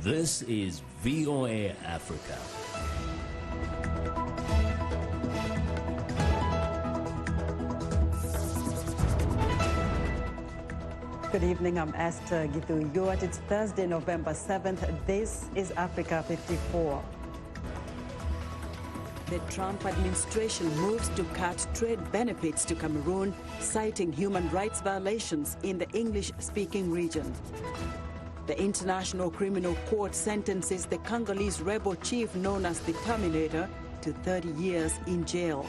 This is VOA Africa. Good evening, I'm Esther Githu. It's Thursday, November 7th. This is Africa 54. The Trump administration moves to cut trade benefits to Cameroon, citing human rights violations in the English-speaking region. The International Criminal Court sentences the Congolese rebel chief known as the Terminator to 30 years in jail.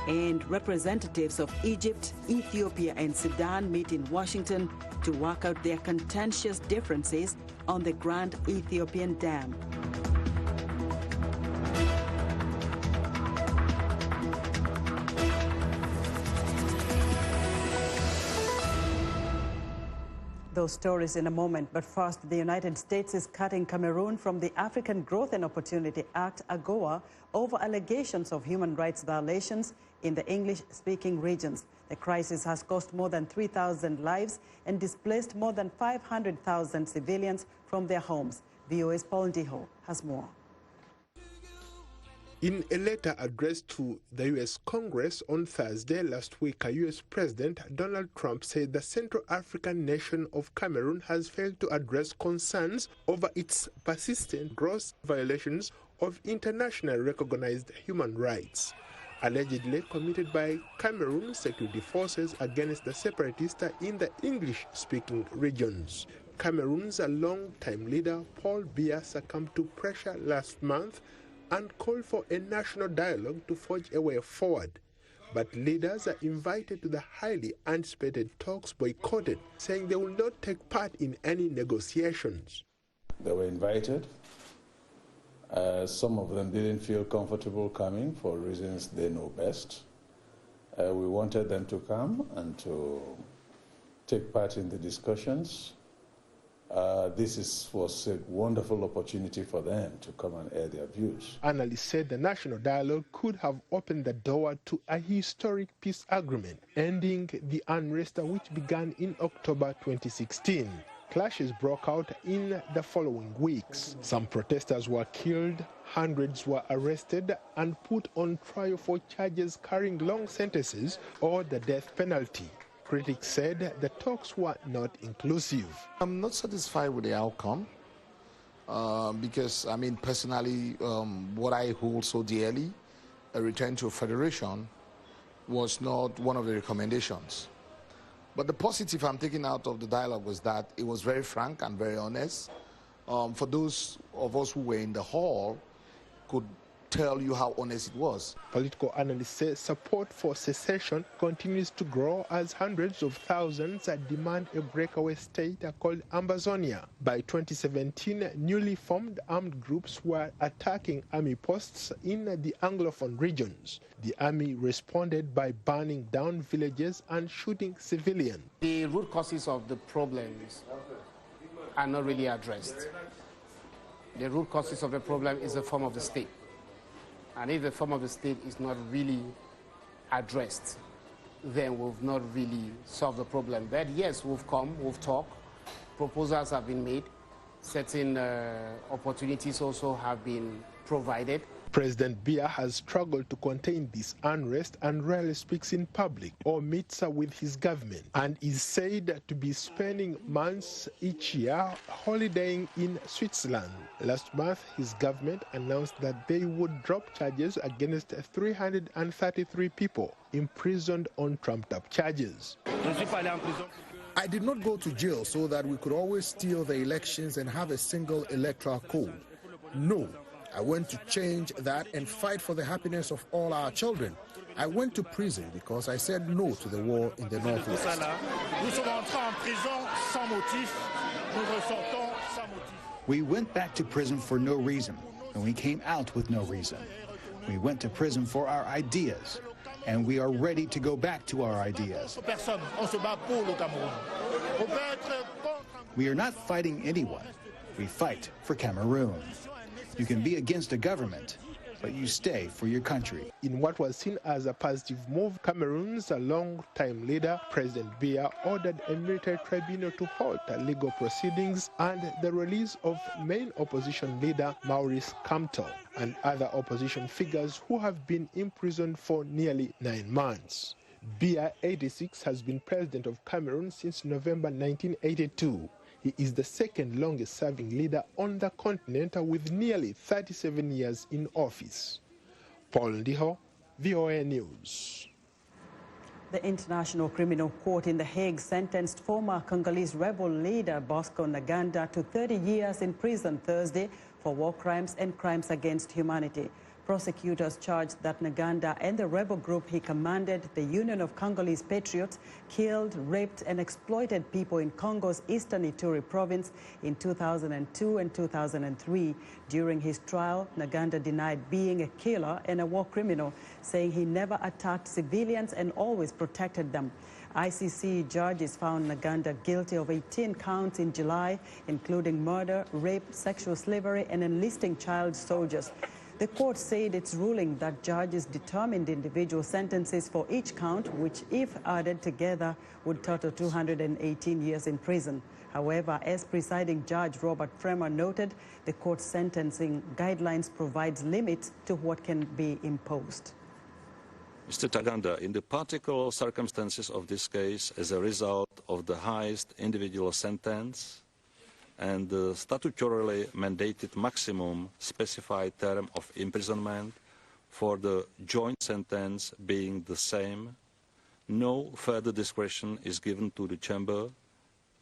And representatives of Egypt, Ethiopia and Sudan meet in Washington to work out their contentious differences on the Grand Ethiopian Dam. Those stories in a moment, but first, the United States is cutting Cameroon from the African Growth and Opportunity Act, AGOA, over allegations of human rights violations in the English-speaking regions. The crisis has cost more than 3,000 lives and displaced more than 500,000 civilians from their homes. VOA's Paul Ndiho has more. In a letter addressed to the U.S. Congress on Thursday last week, U.S. President Donald Trump said the Central African nation of Cameroon has failed to address concerns over its persistent gross violations of internationally recognized human rights, allegedly committed by Cameroon security forces against the separatists in the English-speaking regions. Cameroon's long-time leader, Paul Biya, succumbed to pressure last month and called for a national dialogue to forge a way forward. But leaders are invited to the highly anticipated talks boycotted, saying they will not take part in any negotiations. They were invited. Some of them didn't feel comfortable coming for reasons they know best. We wanted them to come and to take part in the discussions. This was a wonderful opportunity for them to come and air their views. Analysts said the national dialogue could have opened the door to a historic peace agreement, ending the unrest which began in October 2016. Clashes broke out in the following weeks. Some protesters were killed, hundreds were arrested and put on trial for charges carrying long sentences or the death penalty. Critics said the talks were not inclusive. I'm not satisfied with the outcome because, personally, what I hold so dearly, a return to a federation, was not one of the recommendations. But the positive I'm taking out of the dialogue was that it was very frank and very honest. For those of us who were in the hall, could tell you how honest it was. Political analysts say support for secession continues to grow as hundreds of thousands demand a breakaway state called Ambazonia. By 2017, newly formed armed groups were attacking army posts in the Anglophone regions. The army responded by burning down villages and shooting civilians. The root causes of the problems are not really addressed. The root causes of the problem is the form of the state. And if the form of the state is not really addressed, then we've not really solved the problem. But yes, we've come, we've talked, proposals have been made, certain opportunities also have been provided. President Biya has struggled to contain this unrest and rarely speaks in public or meets with his government, and is said to be spending months each year holidaying in Switzerland. Last month, his government announced that they would drop charges against 333 people imprisoned on trumped-up charges. I did not go to jail so that we could always steal the elections and have a single electoral code. No. I went to change that and fight for the happiness of all our children. I went to prison because I said no to the war in the Northwest. We went back to prison for no reason, and we came out with no reason. We went to prison for our ideas, and we are ready to go back to our ideas. We are not fighting anyone. We fight for Cameroon. You can be against a government, but you stay for your country. In what was seen as a positive move, Cameroon's long-time leader, President Biya, ordered a military tribunal to halt legal proceedings and the release of main opposition leader Maurice Kamto and other opposition figures who have been imprisoned for nearly 9 months. Biya, 86, has been president of Cameroon since November 1982. He is the second longest-serving leader on the continent with nearly 37 years in office. Paul Ndiho, VOA News. The International Criminal Court in The Hague sentenced former Congolese rebel leader Bosco Ntaganda to 30 years in prison Thursday for war crimes and crimes against humanity. Prosecutors charged that Ntaganda and the rebel group he commanded, the Union of Congolese Patriots, killed, raped and exploited people in Congo's eastern Ituri province in 2002 and 2003. During his trial, Ntaganda denied being a killer and a war criminal, saying he never attacked civilians and always protected them. ICC judges found Ntaganda guilty of 18 counts in July, including murder, rape, sexual slavery and enlisting child soldiers. The court said its ruling that judges determined individual sentences for each count, which, if added together, would total 218 years in prison. However, as presiding judge Robert Fremer noted, the court's sentencing guidelines provides limits to what can be imposed. Mr. Ntaganda, in the particular circumstances of this case, as a result of the highest individual sentence, and the statutorily mandated maximum specified term of imprisonment for the joint sentence being the same, no further discretion is given to the Chamber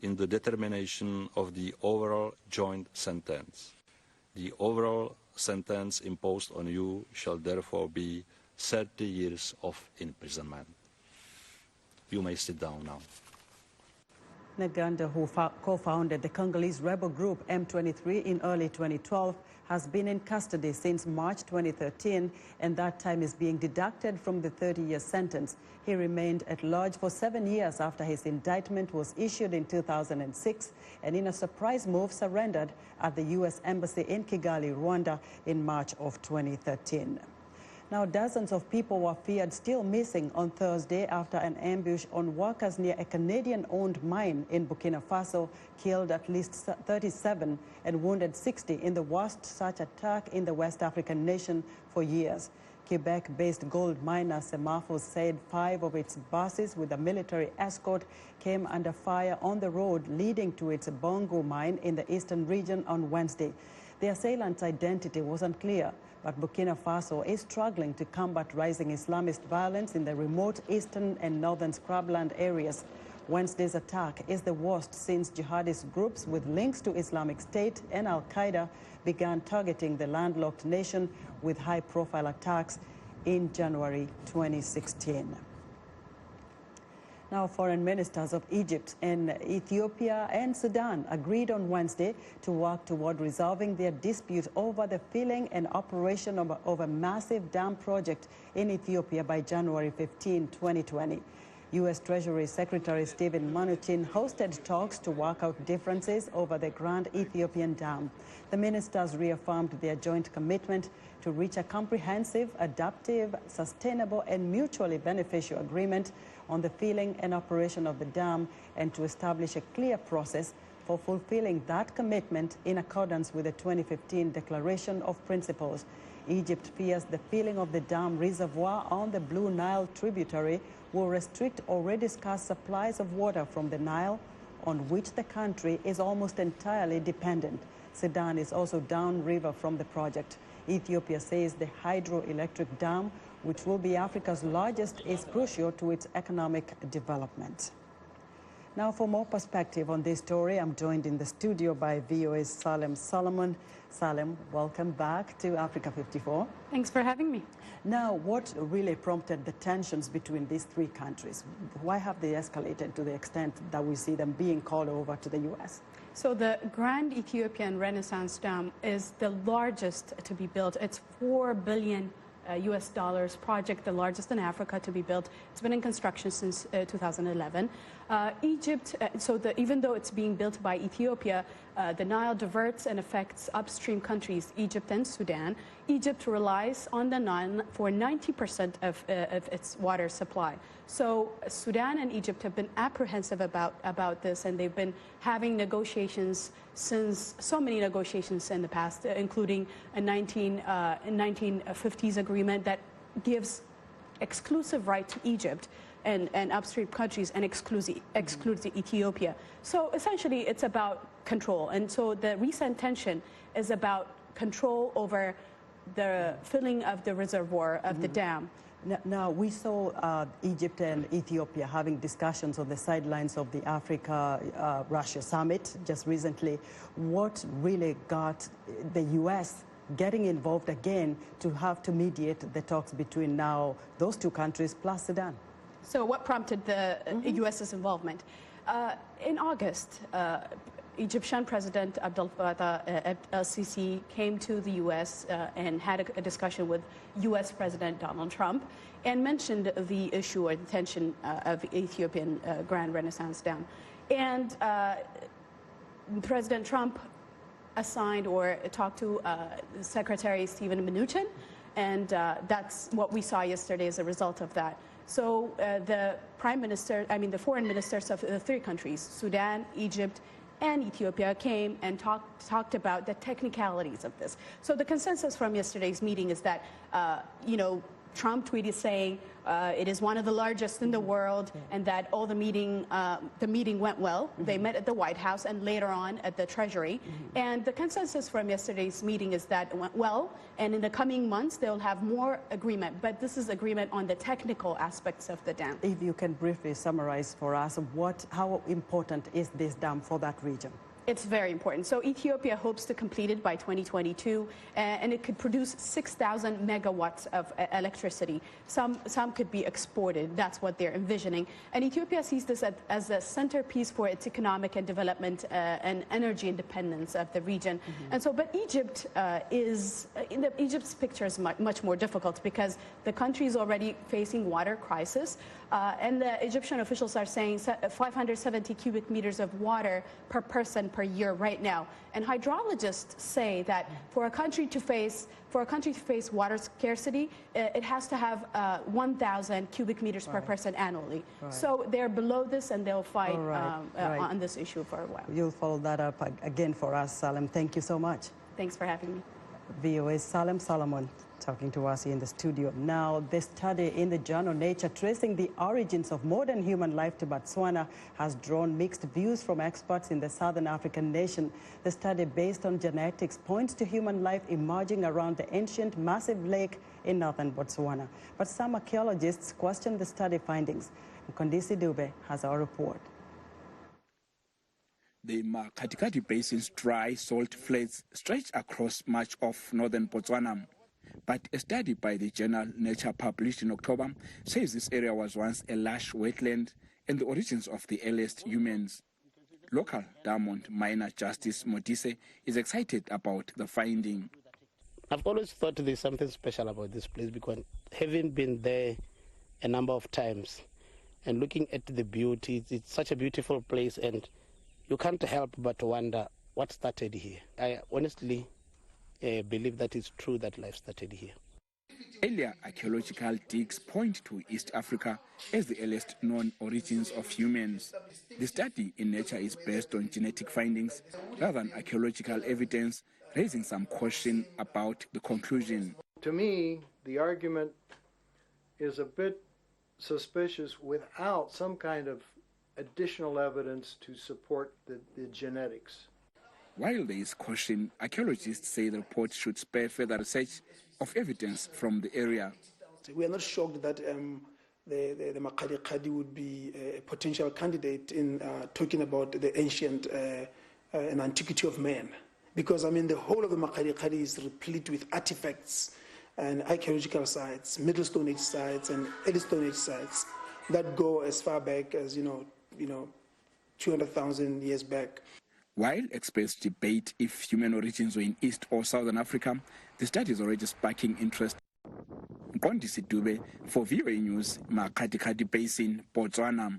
in the determination of the overall joint sentence. The overall sentence imposed on you shall therefore be 30 years of imprisonment. You may sit down now. Ntaganda, who co-founded the Congolese rebel group M23 in early 2012, has been in custody since March 2013, and that time is being deducted from the 30-year sentence. He remained at large for 7 years after his indictment was issued in 2006, and in a surprise move surrendered at the U.S. Embassy in Kigali, Rwanda, in March of 2013. Now, dozens of people were feared still missing on Thursday after an ambush on workers near a Canadian-owned mine in Burkina Faso killed at least 37 and wounded 60 in the worst such attack in the West African nation for years. Quebec-based gold miner Semafo said 5 of its buses with a military escort came under fire on the road leading to its Bongo mine in the eastern region on Wednesday. The assailant's identity was unclear, but Burkina Faso is struggling to combat rising Islamist violence in the remote eastern and northern scrubland areas. Wednesday's attack is the worst since jihadist groups with links to Islamic State and Al-Qaeda began targeting the landlocked nation with high-profile attacks in January 2016. Now, foreign ministers of Egypt and Ethiopia and Sudan agreed on Wednesday to work toward resolving their dispute over the filling and operation of a massive dam project in Ethiopia by January 15, 2020. U.S. Treasury Secretary Stephen Mnuchin hosted talks to work out differences over the Grand Ethiopian Dam. The ministers reaffirmed their joint commitment to reach a comprehensive, adaptive, sustainable and mutually beneficial agreement on the filling and operation of the dam and to establish a clear process for fulfilling that commitment in accordance with the 2015 Declaration of Principles. Egypt fears the filling of the dam reservoir on the Blue Nile tributary will restrict already scarce supplies of water from the Nile, on which the country is almost entirely dependent. Sudan is also downriver from the project. Ethiopia says the hydroelectric dam, which will be Africa's largest, is crucial to its economic development. Now, for more perspective on this story, I'm joined in the studio by VOA's Salem Solomon. Salem, welcome back to Africa 54. Thanks for having me. Now, what really prompted the tensions between these three countries? Why have they escalated to the extent that we see them being called over to the U.S.? So the Grand Ethiopian Renaissance Dam is the largest to be built. It's $4 billion US dollars project, the largest in Africa to be built. It's been in construction since 2011. Egypt, even though it's being built by Ethiopia, the Nile diverts and affects upstream countries, Egypt and Sudan. Egypt relies on the Nile for 90% of its water supply. So Sudan and Egypt have been apprehensive about this, and they've been having negotiations so many negotiations in the past, including a 1950s agreement that gives exclusive right to Egypt and upstream countries and excludes Ethiopia. So essentially it's about control. And so the recent tension is about control over the filling of the reservoir of the dam. Now, we saw Egypt and Ethiopia having discussions on the sidelines of the Africa-Russia summit just recently. What really got the U.S. getting involved again to have to mediate the talks between now those two countries plus Sudan? So what prompted the U.S.'s involvement? In August, Egyptian President Abdel Fattah el-Sisi came to the U.S. And had a discussion with U.S. President Donald Trump and mentioned the issue or the tension of Ethiopian Grand Renaissance Dam. And President Trump assigned or talked to Secretary Stephen Mnuchin, and that's what we saw yesterday as a result of that. So the foreign ministers of the three countries, Sudan, Egypt, and Ethiopia, came and talked about the technicalities of this. So the consensus from yesterday's meeting is that, Trump tweeted saying it is one of the largest in the world, and that all the meeting went well. They met at the White House and later on at the Treasury. And the consensus from yesterday's meeting is that it went well, and in the coming months they'll have more agreement. But this is agreement on the technical aspects of the dam. If you can briefly summarize for us how important is this dam for that region? It's very important. So Ethiopia hopes to complete it by 2022, and it could produce 6,000 megawatts of electricity. Some could be exported. That's what they're envisioning. And Ethiopia sees this as a centerpiece for its economic and development and energy independence of the region. And so, but Egypt Egypt's picture is much more difficult because the country is already facing water crisis, and the Egyptian officials are saying 570 cubic meters of water per person per year right now. And hydrologists say that for a country to face water scarcity, it has to have 1,000 cubic meters per person annually. So they're below this, and they'll fight on this issue for a while. You'll follow that up again for us, Salem. Thank you so much. Thanks for having me. VOA's Salem Solomon talking to us here in the studio. Now, this study in the journal Nature tracing the origins of modern human life to Botswana has drawn mixed views from experts in the southern African nation. The study, based on genetics, points to human life emerging around the ancient massive lake in northern Botswana. But some archaeologists question the study findings. Mkondisi Dube has our report. The Makatikati Basin's dry salt flats stretch across much of northern Botswana. But a study by the journal Nature published in October says this area was once a lush wetland and the origins of the earliest humans. Local diamond miner Justice Modise is excited about the finding. I've always thought there's something special about this place because having been there a number of times and looking at the beauty, it's such a beautiful place, and you can't help but wonder what started here. I honestly believe that it's true that life started here. Earlier archaeological digs point to East Africa as the earliest known origins of humans. The study in Nature is based on genetic findings rather than archaeological evidence, raising some question about the conclusion. To me, the argument is a bit suspicious without some kind of additional evidence to support the genetics. While there is caution, archaeologists say the report should spare further research of evidence from the area. We are not shocked that the Makadi would be a potential candidate in talking about the ancient and antiquity of man. Because, I mean, the whole of the Makadi is replete with artifacts and archaeological sites, Middle Stone Age sites and Early Stone Age sites that go as far back as, 200,000 years back. While experts debate if human origins were in East or Southern Africa, the study is already sparking interest. Mkondisi Dube for VOA News, Makatikati Basin, Botswana.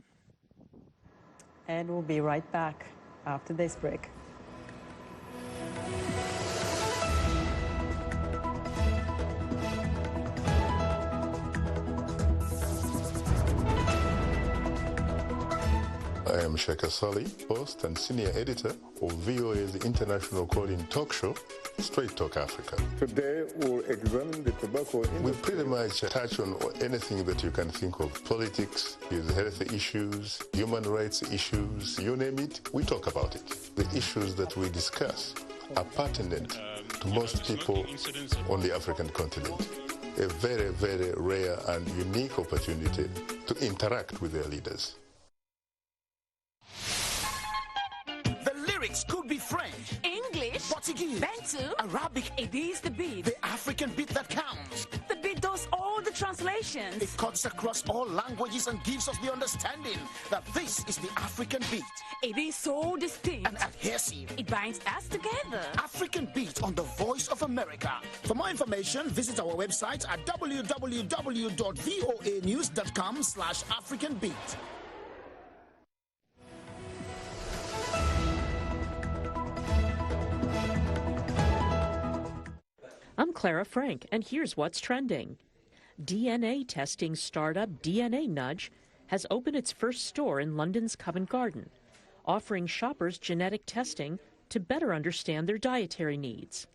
And we'll be right back after this break. I am Sheikh Sali, host and senior editor of VOA's international call-in talk show, Straight Talk Africa. Today we'll examine the tobacco industry. We pretty much touch on anything that you can think of. Politics, health issues, human rights issues, you name it, we talk about it. The issues that we discuss are pertinent to most people on the African continent. A very, very rare and unique opportunity to interact with their leaders. The lyrics could be French, English, Portuguese, Bantu, Arabic. It is the beat. The African beat that counts. The beat does all the translations. It cuts across all languages and gives us the understanding that this is the African beat. It is so distinct and adhesive. It binds us together. African beat on the Voice of America. For more information, visit our website at www.voanews.com/AfricanBeat. I'm Clara Frank, and here's what's trending. DNA testing startup DNA Nudge has opened its first store in London's Covent Garden, offering shoppers genetic testing to better understand their dietary needs.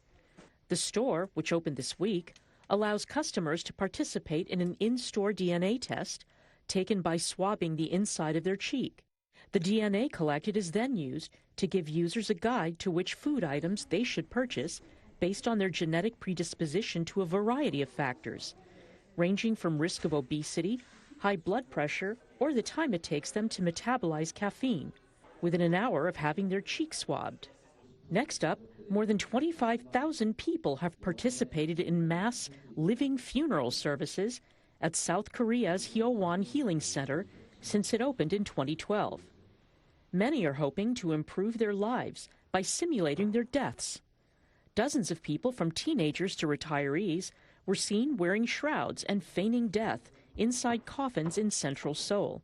The store, which opened this week, allows customers to participate in an in-store DNA test taken by swabbing the inside of their cheek. The DNA collected is then used to give users a guide to which food items they should purchase based on their genetic predisposition to a variety of factors, ranging from risk of obesity, high blood pressure, or the time it takes them to metabolize caffeine, within an hour of having their cheek swabbed. Next up, more than 25,000 people have participated in mass living funeral services at South Korea's Hyowan Healing Center since it opened in 2012. Many are hoping to improve their lives by simulating their deaths. Dozens of people, from teenagers to retirees, were seen wearing shrouds and feigning death inside coffins in central Seoul.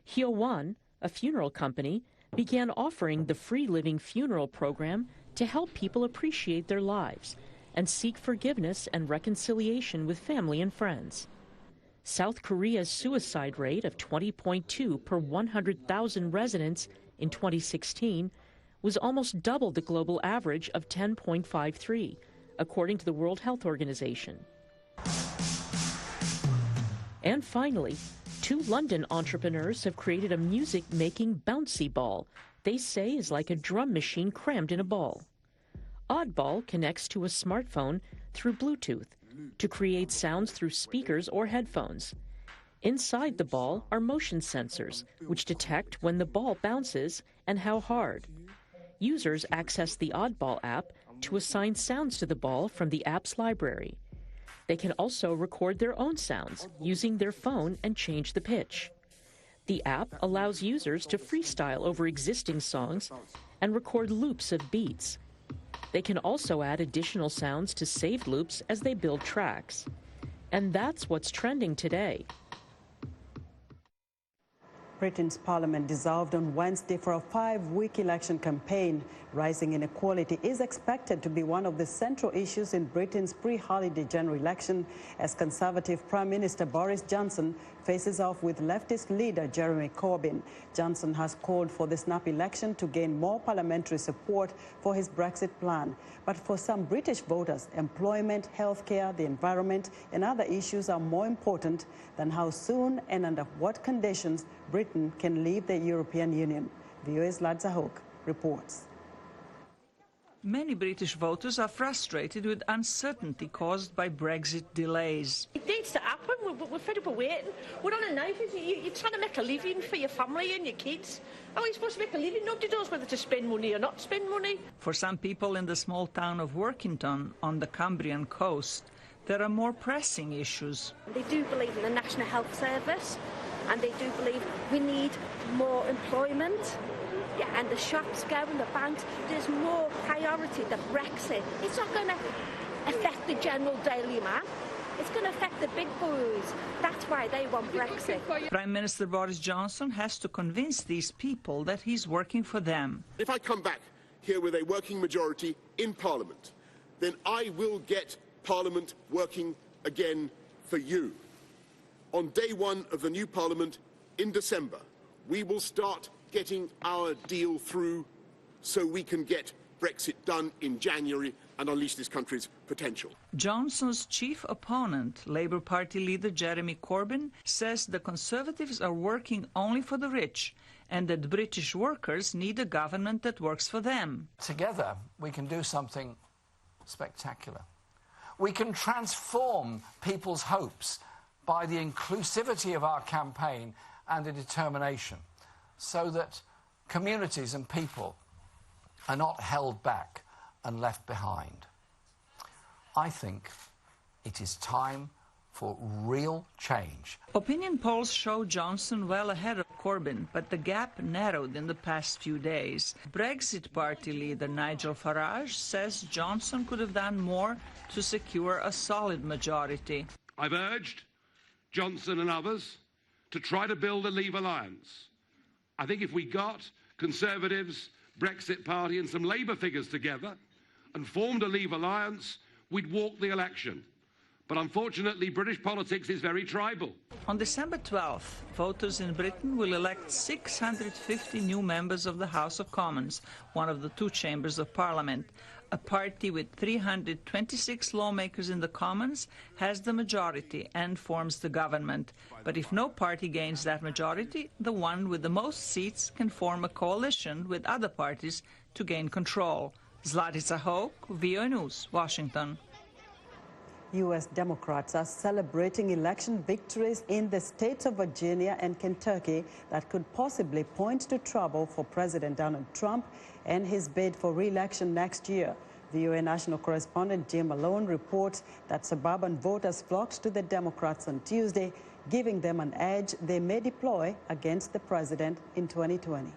Hyowan, a funeral company, began offering the free living funeral program to help people appreciate their lives and seek forgiveness and reconciliation with family and friends. South Korea's suicide rate of 20.2 per 100,000 residents in 2016 was almost double the global average of 10.53, according to the World Health Organization. And finally, 2 London entrepreneurs have created a music-making bouncy ball they say is like a drum machine crammed in a ball. Oddball connects to a smartphone through Bluetooth to create sounds through speakers or headphones. Inside the ball are motion sensors, which detect when the ball bounces and how hard. Users access the Oddball app to assign sounds to the ball from the app's library. They can also record their own sounds using their phone and change the pitch. The app allows users to freestyle over existing songs and record loops of beats. They can also add additional sounds to saved loops as they build tracks. And that's what's trending today. Britain's parliament dissolved on Wednesday for a 5-week election campaign. Rising inequality is expected to be one of the central issues in Britain's pre-holiday general election as Conservative Prime Minister Boris Johnson faces off with leftist leader Jeremy Corbyn. Johnson has called for the snap election to gain more parliamentary support for his Brexit plan. But for some British voters, employment, healthcare, the environment and other issues are more important than how soon and under what conditions Britain can leave the European Union. VOA's Ladza Hook reports. Many British voters are frustrated with uncertainty caused by Brexit delays. It needs to happen. We're fed up of waiting. We're on a knife. You're trying to make a living for your family and your kids. How are you supposed to make a living? Nobody knows whether to spend money or not spend money. For some people in the small town of Workington on the Cumbrian coast, there are more pressing issues. They do believe in the National Health Service, and they do believe we need more employment. Yeah, and the shops go and the banks, there's more priority than Brexit. It's not going to affect the general daily man. It's going to affect the big boys. That's why they want Brexit. Prime Minister Boris Johnson has to convince these people that he's working for them. If I come back here with a working majority in Parliament, then I will get Parliament working again for you. On day one of the new Parliament in December, we will start getting our deal through so we can get Brexit done in January and unleash this country's potential. Johnson's chief opponent, Labour Party leader Jeremy Corbyn, says the Conservatives are working only for the rich and that British workers need a government that works for them. Together, we can do something spectacular. We can transform people's hopes by the inclusivity of our campaign and the determination, so that communities and people are not held back and left behind. I think it is time for real change. Opinion polls show Johnson well ahead of Corbyn, but the gap narrowed in the past few days. Brexit Party leader Nigel Farage says Johnson could have done more to secure a solid majority. I've urged Johnson and others to try to build a Leave alliance. I think if we got Conservatives, Brexit Party and some Labour figures together and formed a Leave alliance, we'd walk the election. But unfortunately, British politics is very tribal. On December 12th, voters in Britain will elect 650 new members of the House of Commons, one of the two chambers of Parliament. A party with 326 lawmakers in the Commons has the majority and forms the government. But if no party gains that majority, the one with the most seats can form a coalition with other parties to gain control. Zlatica Hoke, VOA News, Washington. U.S. Democrats are celebrating election victories in the states of Virginia and Kentucky that could possibly point to trouble for President Donald Trump and his bid for re-election next year. VOA national correspondent Jim Malone reports that suburban voters flocked to the Democrats on Tuesday, giving them an edge they may deploy against the president in 2020.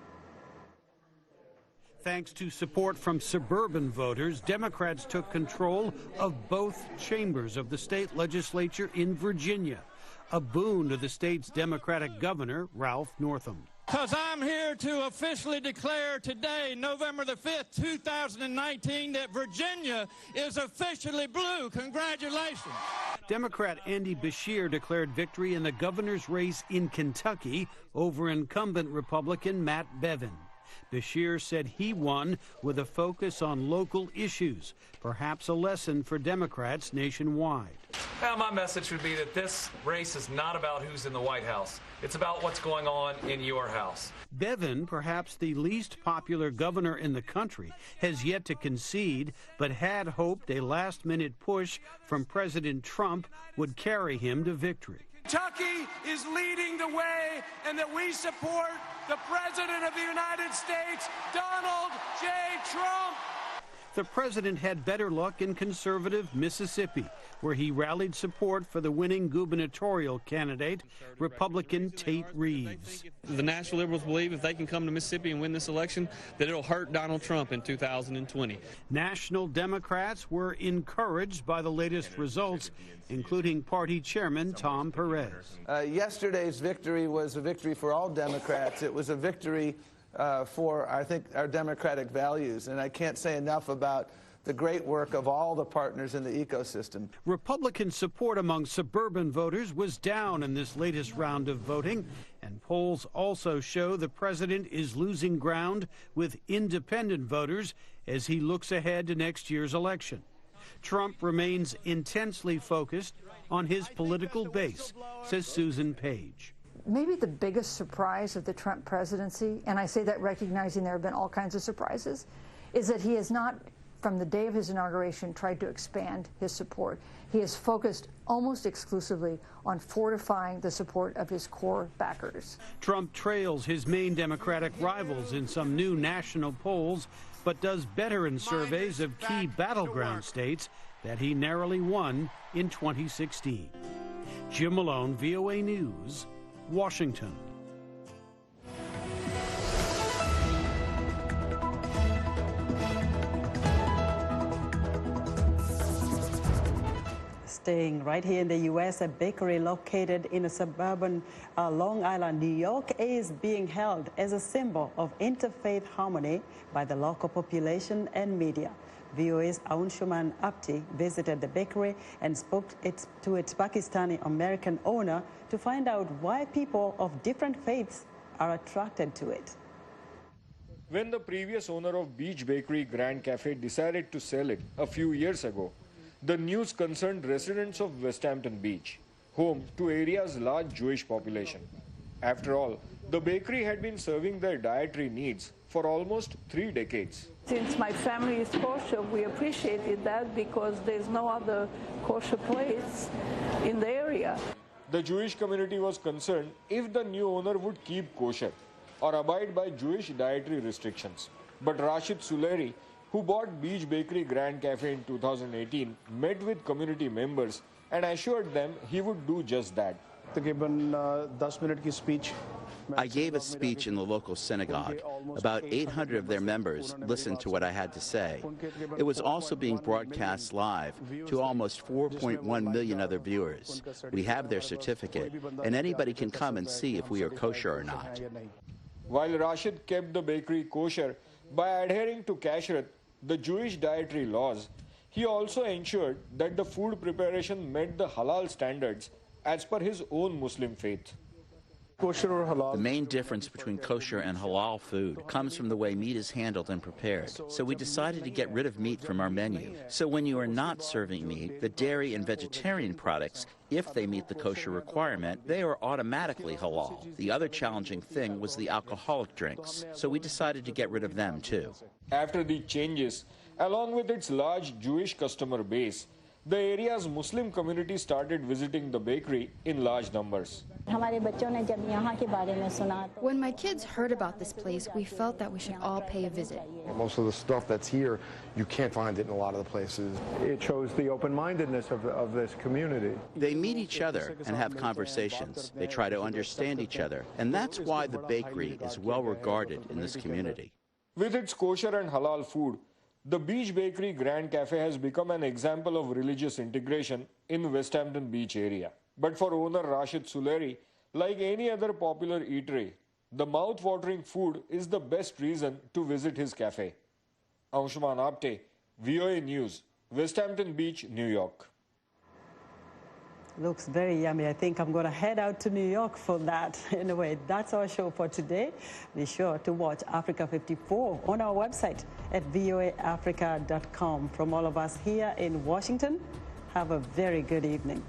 Thanks to support from suburban voters, Democrats took control of both chambers of the state legislature in Virginia, a boon to the state's Democratic governor, Ralph Northam. Because I'm here to officially declare today, November the 5th, 2019, that Virginia is officially blue. Congratulations. Democrat Andy Beshear declared victory in the governor's race in Kentucky over incumbent Republican Matt Bevin. Beshear said he won with a focus on local issues, perhaps a lesson for Democrats nationwide. Well, my message would be that this race is not about who's in the White House. It's about what's going on in your house. Bevin, perhaps the least popular governor in the country, has yet to concede, but had hoped a last-minute push from President Trump would carry him to victory. Kentucky is leading the way, and that we support the President of the United States, Donald J. Trump. The president had better luck in conservative Mississippi, where he rallied support for the winning gubernatorial candidate, Republican Tate Reeves. The national liberals believe if they can come to Mississippi and win this election, that it'll hurt Donald Trump in 2020. National Democrats were encouraged by the latest results, including party chairman Tom Perez. Yesterday's victory was a victory for all Democrats. It was a victory for, I think, our democratic values. And I can't say enough about the great work of all the partners in the ecosystem. Republican support among suburban voters was down in this latest round of voting, and polls also show the president is losing ground with independent voters as he looks ahead to next year's election. Trump remains intensely focused on his political base, says Susan Page. Maybe the biggest surprise of the Trump presidency, and I say that recognizing there have been all kinds of surprises, is that he has not, from the day of his inauguration, tried to expand his support. He has focused almost exclusively on fortifying the support of his core backers. Trump trails his main Democratic rivals in some new national polls, but does better in surveys of key battleground states that he narrowly won in 2016. Jim Malone, VOA News, Washington. Staying right here in the U.S., a bakery located in a suburban Long Island, New York, is being held as a symbol of interfaith harmony by the local population and media. VOA's Anshuman Apti visited the bakery and spoke to its Pakistani-American owner to find out why people of different faiths are attracted to it. When the previous owner of Beach Bakery Grand Cafe decided to sell it a few years ago, the news concerned residents of Westhampton Beach, home to area's large Jewish population. After all, the bakery had been serving their dietary needs for almost 3 decades. Since my family is kosher, we appreciated that because there's no other kosher place in the area. The Jewish community was concerned if the new owner would keep kosher or abide by Jewish dietary restrictions. But Rashid Suleri, who bought Beach Bakery Grand Cafe in 2018, met with community members and assured them he would do just that. I gave a speech in the local synagogue. About 800 of their members listened to what I had to say. It was also being broadcast live to almost 4.1 million other viewers. We have their certificate, and anybody can come and see if we are kosher or not. While Rashid kept the bakery kosher by adhering to kashrut, the Jewish dietary laws, he also ensured that the food preparation met the halal standards as per his own Muslim faith. The main difference between kosher and halal food comes from the way meat is handled and prepared. So we decided to get rid of meat from our menu. So when you are not serving meat, the dairy and vegetarian products, if they meet the kosher requirement, they are automatically halal. The other challenging thing was the alcoholic drinks. So we decided to get rid of them too. After the changes, along with its large Jewish customer base, the area's Muslim community started visiting the bakery in large numbers. When my kids heard about this place, we felt that we should all pay a visit. Most of the stuff that's here, you can't find it in a lot of the places. It shows the open-mindedness of this community. They meet each other and have conversations. They try to understand each other. And that's why the bakery is well regarded in this community. With its kosher and halal food, the Beach Bakery Grand Cafe has become an example of religious integration in Westhampton Beach area. But for owner Rashid Suleri, like any other popular eatery, the mouth-watering food is the best reason to visit his cafe. Anshman Apte, VOA News, Westhampton Beach, New York. Looks very yummy. I think I'm going to head out to New York for that. Anyway, that's our show for today. Be sure to watch Africa 54 on our website at voaafrica.com. From all of us here in Washington, have a very good evening.